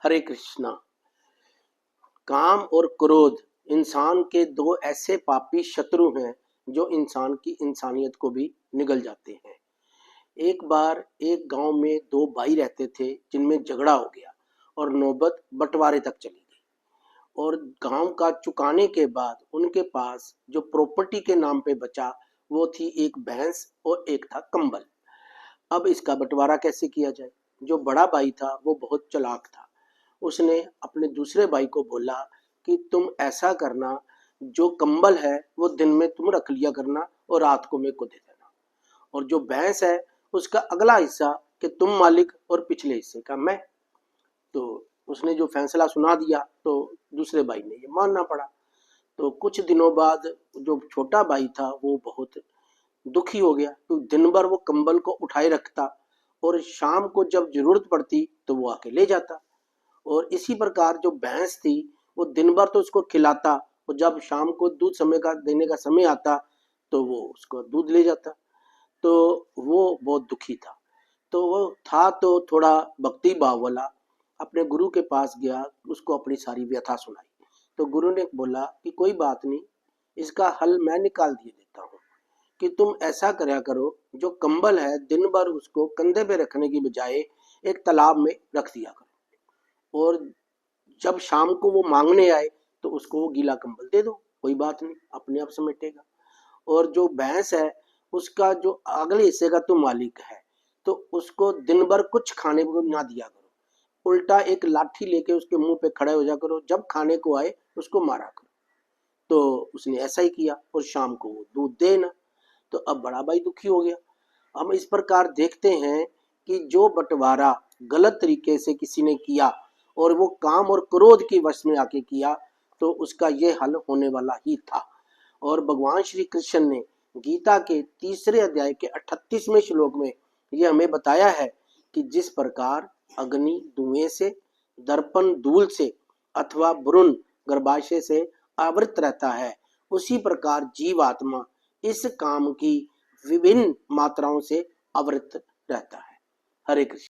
हरे कृष्णा। काम और क्रोध इंसान के दो ऐसे पापी शत्रु हैं जो इंसान की इंसानियत को भी निगल जाते हैं। एक बार एक गांव में दो भाई रहते थे जिनमें झगड़ा हो गया और नौबत बंटवारे तक चली गई। और गांव का चुकाने के बाद उनके पास जो प्रॉपर्टी के नाम पे बचा वो थी एक भैंस और एक था कंबल। अब इसका बंटवारा कैसे किया जाए? जो बड़ा भाई था वो बहुत चालाक था। उसने अपने दूसरे भाई को बोला कि तुम ऐसा करना, जो कंबल है वो दिन में तुम रख लिया करना और रात को मेरे को दे देना, और जो भैंस है उसका अगला हिस्सा कि तुम मालिक और पिछले हिस्से का मैं। तो उसने जो फैसला सुना दिया तो दूसरे भाई ने ये मानना पड़ा। तो कुछ दिनों बाद जो छोटा भाई था वो बहुत दुखी हो गया, तो दिन भर वो कंबल को उठाए रखता और शाम को जब जरूरत पड़ती तो वो आके ले जाता। और इसी प्रकार जो भैंस थी वो दिन भर तो उसको खिलाता और जब शाम को दूध समय का देने का समय आता तो वो उसको दूध ले जाता। तो वो बहुत दुखी था। तो वो था तो थोड़ा भक्ति भाव वाला, अपने गुरु के पास गया, उसको अपनी सारी व्यथा सुनाई। तो गुरु ने बोला कि कोई बात नहीं, इसका हल मैं निकाल दिए देता हूँ कि तुम ऐसा करया करो, जो कंबल है दिन भर उसको कंधे पे रखने की बजाय एक तालाब में रख दिया करो, और जब शाम को वो मांगने आए तो उसको वो गीला कंबल दे दो, कोई बात नहीं, अपने आप समेटेगा। और जो भैंस है उसका जो अगले हिस्से का तुम मालिक है तो उसको दिन भर कुछ खाने को ना दिया करो, उल्टा एक लाठी लेके उसके मुंह पे खड़े हो जा करो, जब खाने को आए उसको मारा करो। तो उसने ऐसा ही किया और शाम को वो दूध देना। तो अब बड़ा भाई दुखी हो गया। हम इस प्रकार देखते हैं कि जो बंटवारा गलत तरीके से किसी ने किया और वो काम और क्रोध के वश में आके किया तो उसका ये हल होने वाला ही था। और भगवान श्री कृष्ण ने गीता के तीसरे अध्याय के 38वें श्लोक में ये हमें बताया है कि जिस प्रकार अग्नि धुएं से, दर्पण धूल से अथवा भ्रूण गर्भाशय से आवृत रहता है, उसी प्रकार जीवात्मा इस काम की विभिन्न मात्राओं से आवृत रहता है। हरे कृष्ण।